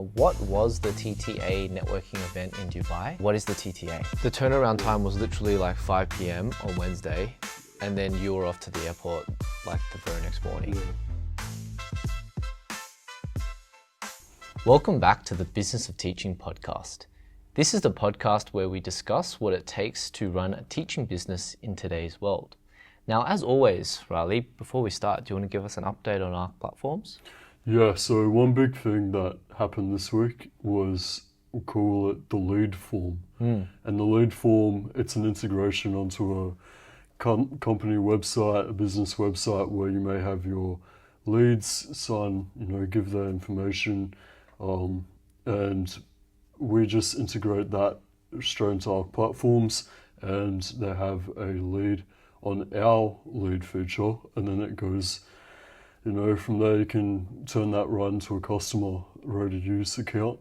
What was the TTA networking event in Dubai? What is the TTA? The turnaround time was literally like 5 p.m. on Wednesday, and then you were off to the airport like the very next morning. Welcome back to the Business of Teaching podcast. This is the podcast where we discuss what it takes to run a teaching business in today's world. Now, as always, Riley, before we start, do you want to give us an update on ArcPlatforms? Yeah, so one big thing that happened this week was, we'll call it the lead form. And the lead form, it's an integration onto a company website, a business website, where you may have your leads sign, give their information, and we just integrate that straight into our platforms, and they have a lead on our lead feature, and then it goes, from there you can turn that right into a customer ready-to-use account.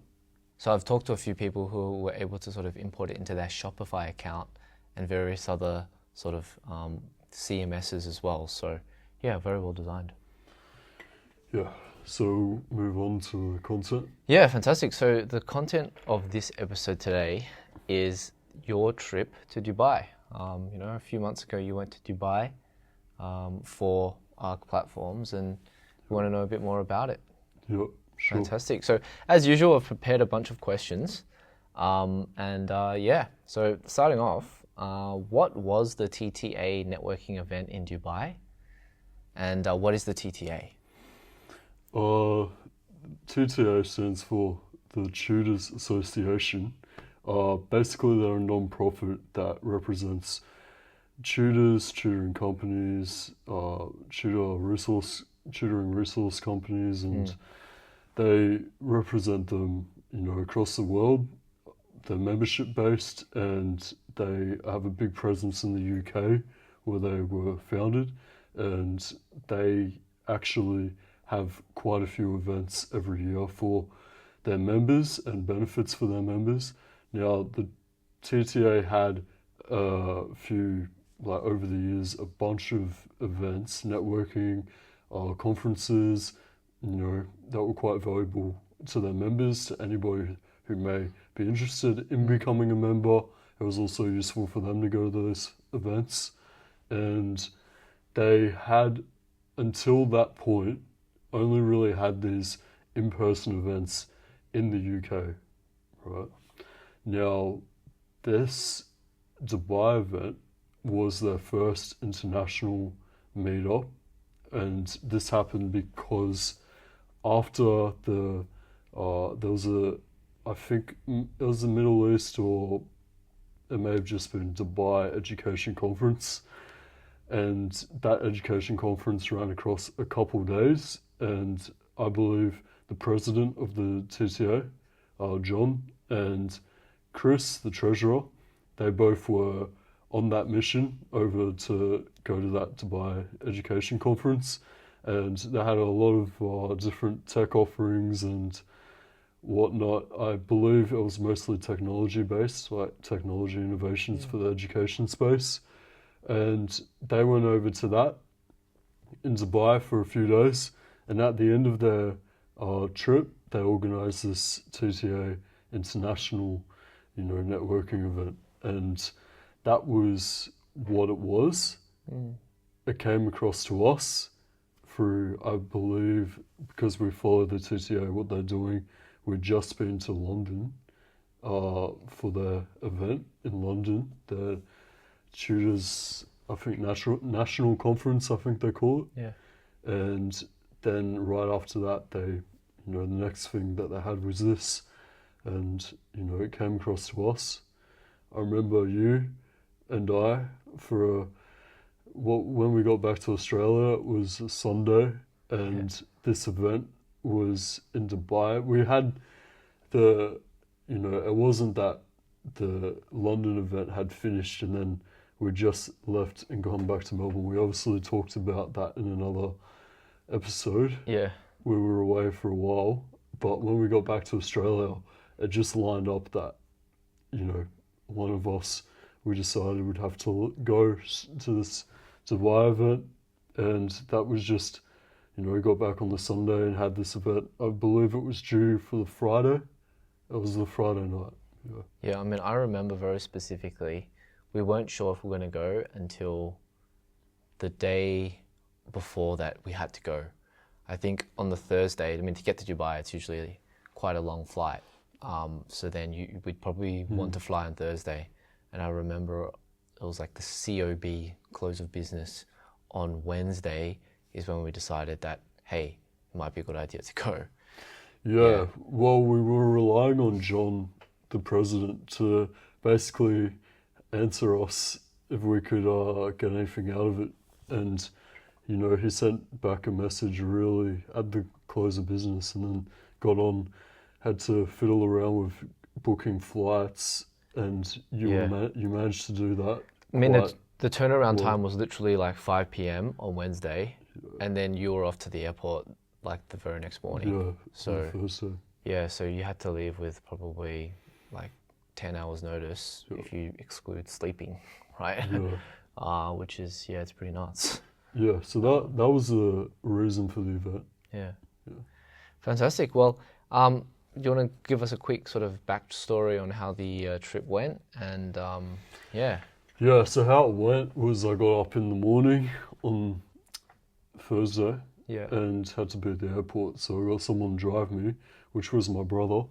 So I've talked to a few people who were able to sort of import it into their Shopify account and various other sort of CMSs as well. So yeah, very well designed. Yeah, so move on to content. Yeah, fantastic. So the content of this episode today is your trip to Dubai. A few months ago you went to Dubai for ArcPlatforms, and we want to know a bit more about it. Yeah, sure. Fantastic. So as usual, I've prepared a bunch of questions. So starting off, what was the TTA networking event in Dubai? And what is the TTA? TTA stands for the Tutors Association. Basically, they're a non-profit that represents tutors, tutoring companies, tutoring resource companies, and they represent them, across the world. They're membership based, and they have a big presence in the UK where they were founded, and they actually have quite a few events every year for their members and benefits for their members. Now, the TTA had a few, over the years, a bunch of events, networking, conferences, that were quite valuable to their members, to anybody who may be interested in becoming a member. It was also useful for them to go to those events. And they had, until that point, only really had these in-person events in the UK, right? Now, this Dubai event was their first international meetup, and this happened because after there was the Middle East, or it may have just been Dubai Education Conference, and that education conference ran across a couple of days, and I believe the president of the TTA, John, and Chris, the treasurer, they both were on that mission over to go to that Dubai Education Conference, and they had a lot of different tech offerings and whatnot. I believe it was mostly technology based, like technology innovations for the education space, and they went over to that in Dubai for a few days, and at the end of their trip, they organised this TTA International networking event, and that was what it was. It came across to us through, I believe, because we follow the TTA, what they're doing. We'd just been to London for their event in London, the Tutors, I think, National Conference, I think they call it. Yeah. And then right after that, they, the next thing that they had was this. And, it came across to us. I remember you and I, when we got back to Australia, it was a Sunday, and this event was in Dubai. We had it wasn't that the London event had finished and then we just left and gone back to Melbourne. We obviously talked about that in another episode. Yeah. We were away for a while, but when we got back to Australia, it just lined up that, one of us, we decided we'd have to go to this Dubai event, and that was just we got back on the Sunday and had this event. I believe it was due for the Friday. It was the Friday night. Yeah. Yeah, I mean, I remember very specifically, we weren't sure if we were going to go until the day before that we had to go. I think on the Thursday, I mean, to get to Dubai, it's usually quite a long flight. So then we'd probably want to fly on Thursday. And I remember it was like the COB, close of business, on Wednesday is when we decided that, hey, it might be a good idea to go. Yeah, well, we were relying on John, the president, to basically answer us if we could get anything out of it. And, he sent back a message really at the close of business, and then had to fiddle around with booking flights, and you managed to do that. I mean, the turnaround time was literally like 5 p.m. on Wednesday, and then you were off to the airport like the very next morning. Yeah, so Thursday. Yeah, so you had to leave with probably like 10 hours notice if you exclude sleeping, right? Yeah. Which is, it's pretty nuts. Yeah, so that was the reason for the event. Yeah. Fantastic. Well, do you want to give us a quick sort of backstory on how the trip went? And Yeah, so how it went was I got up in the morning on Thursday and had to be at the airport. So I got someone to drive me, which was my brother,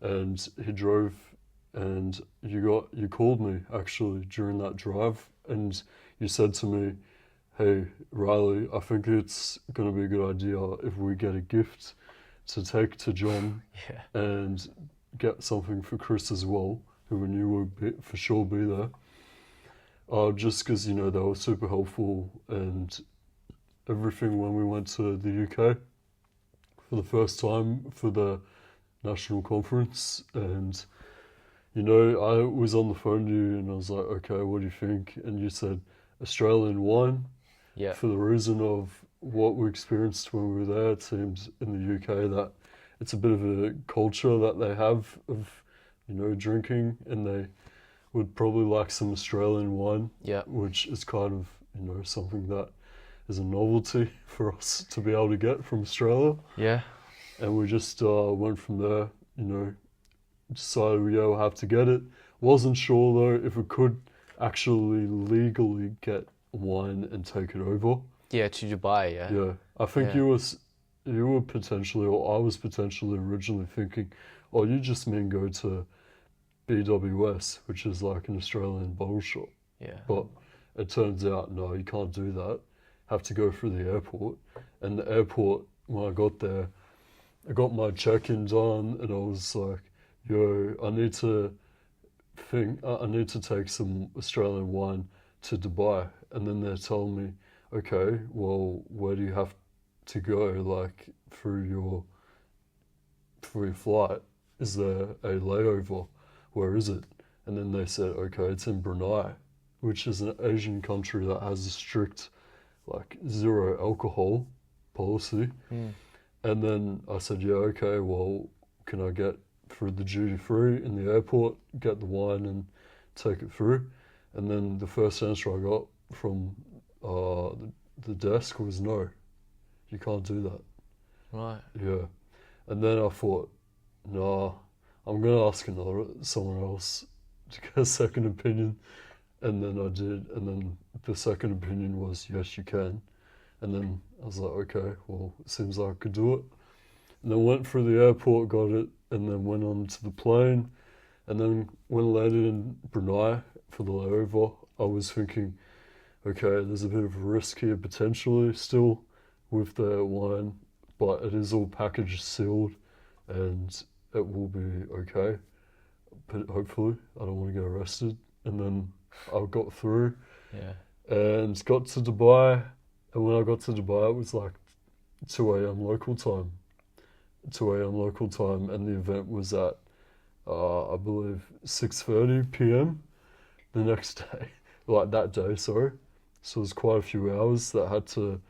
and he drove, and you called me actually during that drive, and you said to me, hey, Riley, I think it's going to be a good idea if we get a gift to take to John and get something for Chris as well, who we knew would for sure be there. Just because, they were super helpful and everything when we went to the UK for the first time for the national conference. And, I was on the phone to you and I was like, okay, what do you think? And you said Australian wine. Yeah. For the reason of what we experienced when we were there, it seems in the UK that it's a bit of a culture that they have of, drinking, and they would probably like some Australian wine, which is kind of, something that is a novelty for us to be able to get from Australia. Yeah. And we just went from there, decided we'll have to get it. Wasn't sure though if we could actually legally get wine and take it over. Yeah, to Dubai, yeah. Yeah. I think you were potentially, or I was potentially originally thinking, oh, you just mean go to BWS, which is like an Australian bottle shop. Yeah. But it turns out, no, you can't do that. Have to go through the airport. And the airport, when I got there, I got my check-in done and I was like, yo, I need to take some Australian wine to Dubai. And then they're telling me, okay, well, where do you have to go, like, for your flight? Is there a layover? Where is it? And then they said, okay, it's in Brunei, which is an Asian country that has a strict, like, zero alcohol policy. And then I said, yeah, okay, well, can I get through the duty free in the airport, get the wine and take it through? And then the first answer I got from the desk was no, you can't do that. Right. Yeah. And then I thought, nah, I'm going to ask someone else to get a second opinion. And then I did. And then the second opinion was, yes, you can. And then I was like, okay, well, it seems like I could do it. And then went through the airport, got it, and then went on to the plane. And then when I landed in Brunei for the layover, I was thinking, okay, there's a bit of a risk here potentially still with the wine, but it is all packaged, sealed, and it will be okay. But hopefully, I don't want to get arrested. And then I got through and got to Dubai. And when I got to Dubai, it was like 2 a.m. local time. 2 a.m. local time, and the event was at, I believe, 6:30 p.m. the next day. Like that day, sorry. So it was quite a few hours that I had to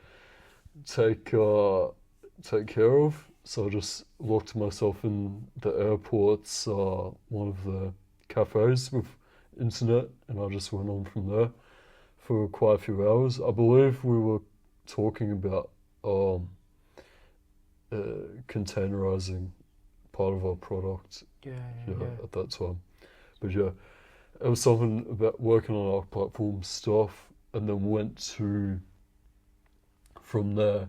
take care of. So I just locked myself in the airport's one of the cafes with internet, and I just went on from there for quite a few hours. I believe we were talking about containerizing part of our product at that time. But yeah, it was something about working on ArcPlatforms stuff, and then went to, from there,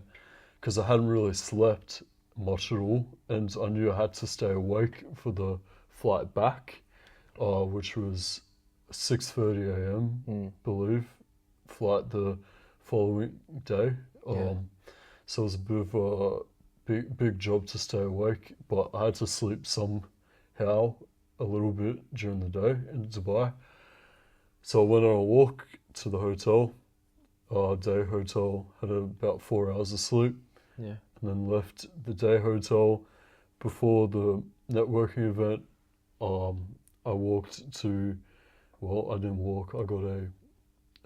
because I hadn't really slept much at all, and I knew I had to stay awake for the flight back, which was 6:30 a.m. believe, flight the following day. So it was a bit of a big job to stay awake, but I had to sleep somehow a little bit during the day in Dubai. So I went on a walk to the hotel, day hotel, had about 4 hours of sleep, and then left the day hotel before the networking event. I walked to, well, I didn't walk, I got an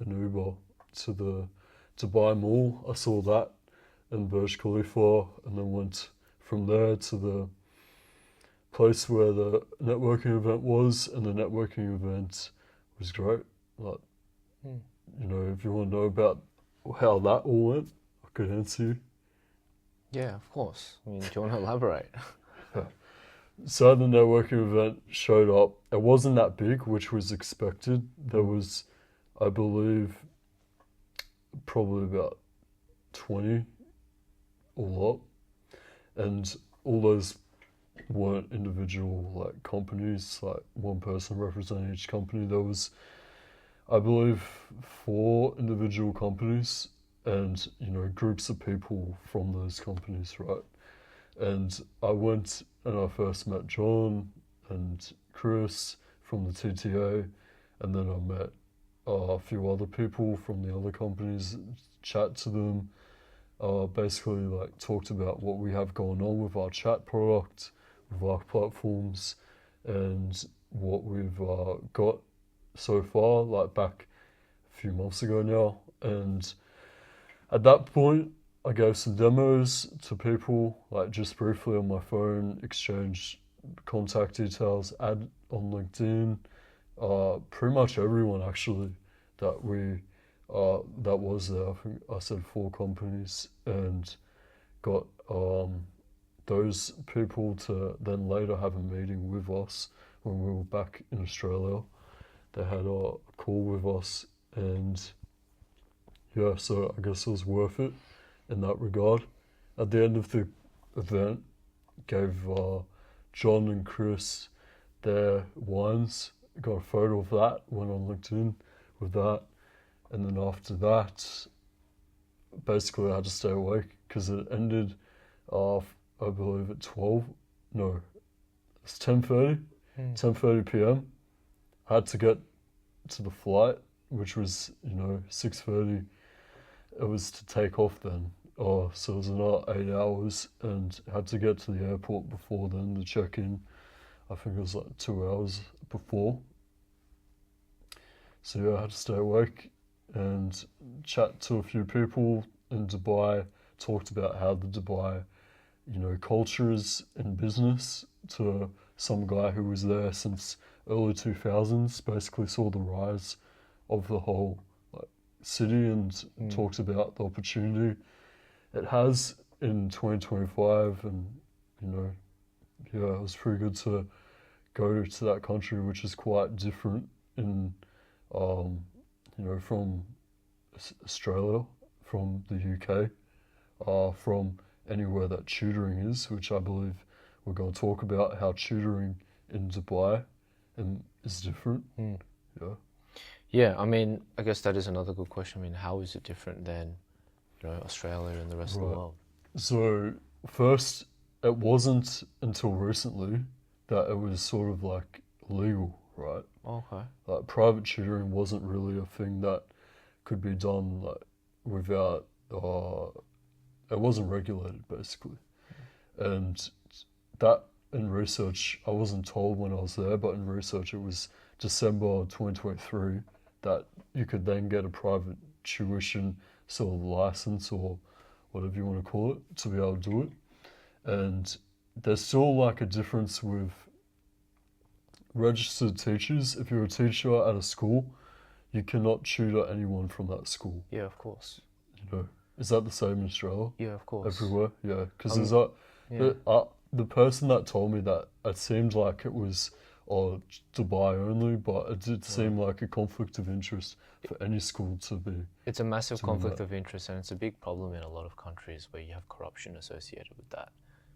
Uber to the Dubai Mall. I saw that in Burj Khalifa, and then went from there to the place where the networking event was, and the networking event was great. Like, you know, if you want to know about how that all went, I could answer you. Yeah, of course. I mean, do you want to elaborate? So the networking event showed up. It wasn't that big, which was expected. There was, I believe, probably about 20 all up, and all those weren't individual like companies, like one person representing each company. There was, I believe, 4 individual companies, and you know, groups of people from those companies, right? And I went and I first met John and Chris from the TTA, and then I met a few other people from the other companies, chat to them, basically like talked about what we have going on with our chat product, with ArcPlatforms, and what we've got so far, like back a few months ago now. And at that point, I gave some demos to people, like just briefly on my phone, exchanged contact details, add on LinkedIn. Pretty much everyone actually that we that was there. I think I said 4 companies, and got those people to then later have a meeting with us when we were back in Australia. They had a call with us, and yeah, so I guess it was worth it in that regard. At the end of the event, gave John and Chris their wines, got a photo of that, went on LinkedIn with that, and then after that, basically I had to stay awake because it ended I believe at 12, no, it's 10:30 p.m. I had to get to the flight, which was, you know, 6:30. It was to take off then. So it was another 8 hours, and I had to get to the airport before then to check in. I think it was like 2 hours before. So yeah, I had to stay awake and chat to a few people in Dubai, talked about how the Dubai, you know, culture is in business, to some guy who was there since early 2000s, basically saw the rise of the whole like city, and talked about the opportunity it has in 2025. And you know, yeah, it was pretty good to go to that country, which is quite different in you know, from Australia, from the UK, from anywhere that tutoring is, which I believe we're going to talk about how tutoring in Dubai is different. Yeah. Yeah, I mean, I guess that is another good question. I mean, how is it different than, you know, Australia and the rest of the world? So first, it wasn't until recently that it was sort of like legal, right? Okay. Like private tutoring wasn't really a thing that could be done like without. It wasn't regulated basically, and that in research I wasn't told when I was there, but in research it was December 2023 that you could then get a private tuition sort of license or whatever you want to call it to be able to do it. And there's still like a difference with registered teachers. If you're a teacher at a school, you cannot tutor anyone from that school. Yeah, of course. You know, is that the same in Australia? Yeah, of course. Everywhere, yeah, because there's that. Yeah. The person that told me that, it seemed like it was Dubai only, but it did seem like a conflict of interest for any school to be. It's a massive doing conflict that. of interest, and it's a big problem in a lot of countries where you have corruption associated with that.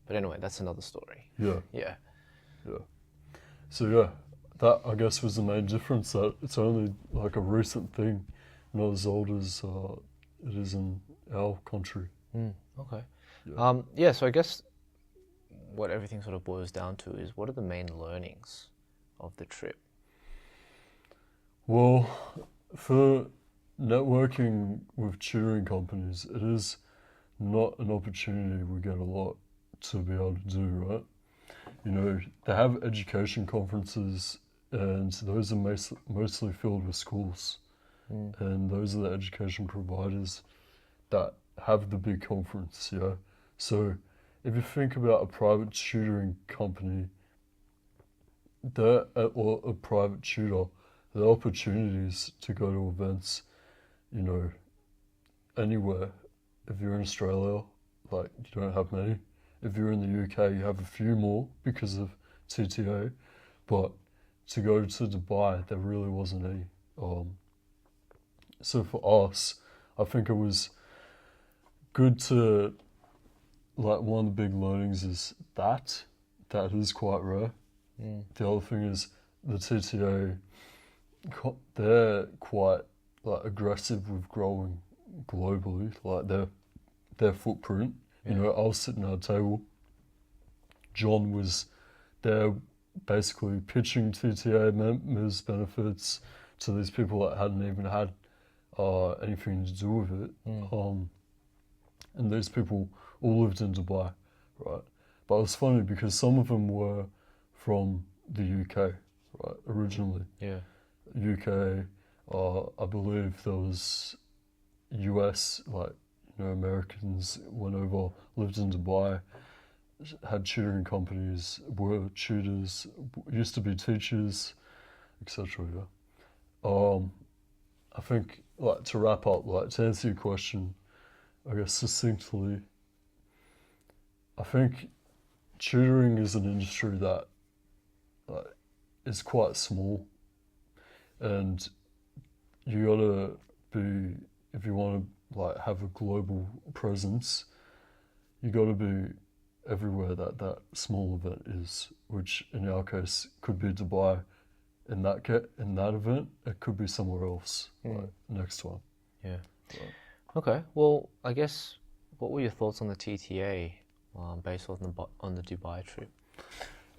But anyway, that's another story. Yeah, Yeah. yeah. So yeah, that I guess was the main difference, that it's only like a recent thing, not as old as it is in our country. Okay. Yeah. So I guess what everything sort of boils down to is, what are the main learnings of the trip? Well, for networking with tutoring companies, it is not an opportunity we get a lot to be able to do, right? You know, they have education conferences, and those are mostly filled with schools. And those are the education providers that have the big conference, yeah? So if you think about a private tutoring company, or a private tutor, there are opportunities to go to events, you know, anywhere. If you're in Australia, like, you don't have many. If you're in the UK, you have a few more because of TTA. But to go to Dubai, there really wasn't any. So for us, I think it was good to, like, one of the big learnings is that is quite rare. The other thing is the TTA, they're quite like aggressive with growing globally, like their footprint. You know, I was sitting at a table, John was there basically pitching TTA members benefits to these people that hadn't even had anything to do with it. And these people all lived in Dubai, right? But it was funny because some of them were from the UK, right, originally. Yeah. UK, I believe there was US, like, you know, Americans went over, lived in Dubai, had tutoring companies, were tutors, used to be teachers, etc. Yeah. I think, like, to wrap up, like, to answer your question, I guess succinctly, I think tutoring is an industry that is quite small, and you gotta be, if you want to, like, have a global presence, you gotta be everywhere that small event is, which in our case could be Dubai. In that event, it could be somewhere else, like, next time. Yeah. Right. Okay. Well, I guess, what were your thoughts on the TTA based on the Dubai trip?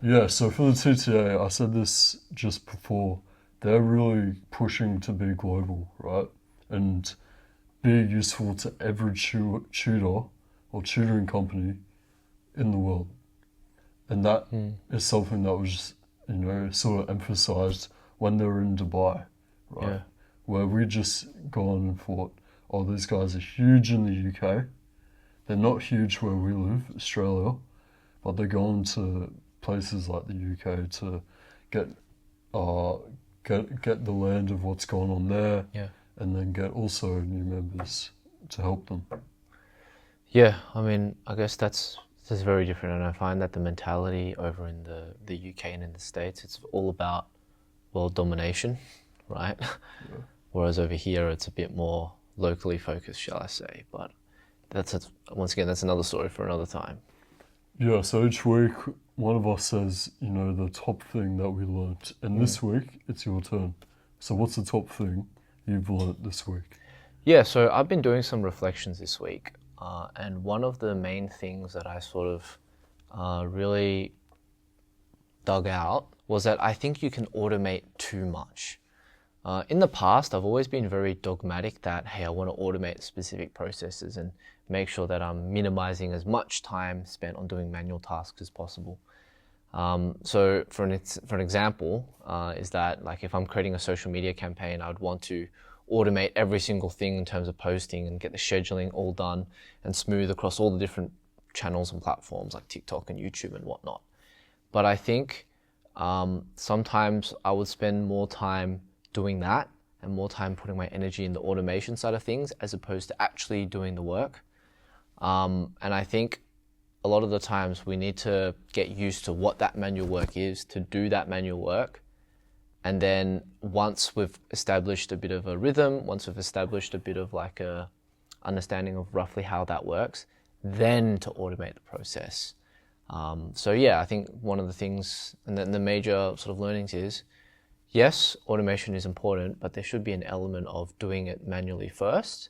Yeah, so for the TTA, I said this just before, they're really pushing to be global, right? And be useful to every tutor or tutoring company in the world. And that is something that was, you know, sort of emphasized when they were in Dubai, right? Yeah. Where we just gone and thought, oh, these guys are huge in the UK. They're not huge where we live, Australia, but they're going to places like the UK to get the land of what's going on there, and then get also new members to help them. Yeah, I mean, I guess that's very different, and I find that the mentality over in the UK and in the States, it's all about world domination, right? Yeah. Whereas over here, it's a bit more locally focused, shall I say? But once again, that's another story for another time. Yeah, so each week one of us says, you know, the top thing that we learnt, and this week it's your turn. So what's the top thing you've learnt this week? Yeah, so I've been doing some reflections this week, and one of the main things that I sort of really dug out was that I think you can automate too much. In the past, I've always been very dogmatic that, hey, I want to automate specific processes and make sure that I'm minimizing as much time spent on doing manual tasks as possible. So for an example, is that, like, if I'm creating a social media campaign, I would want to automate every single thing in terms of posting and get the scheduling all done and smooth across all the different channels and platforms like TikTok and YouTube and whatnot. But I think sometimes I would spend more time doing that and more time putting my energy in the automation side of things as opposed to actually doing the work. And I think a lot of the times we need to get used to what that manual work is, to do that manual work. And then once we've established a bit of a rhythm, once we've established a bit of like a understanding of roughly how that works, then to automate the process. So yeah, I think one of the things, and then the major sort of learnings is, yes, automation is important, but there should be an element of doing it manually first.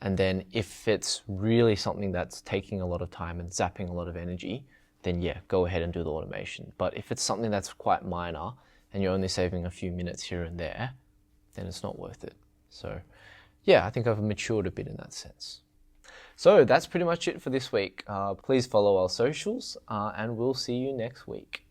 And then if it's really something that's taking a lot of time and zapping a lot of energy, then yeah, go ahead and do the automation. But if it's something that's quite minor and you're only saving a few minutes here and there, then it's not worth it. So yeah, I think I've matured a bit in that sense. So that's pretty much it for this week. Please follow our socials and we'll see you next week.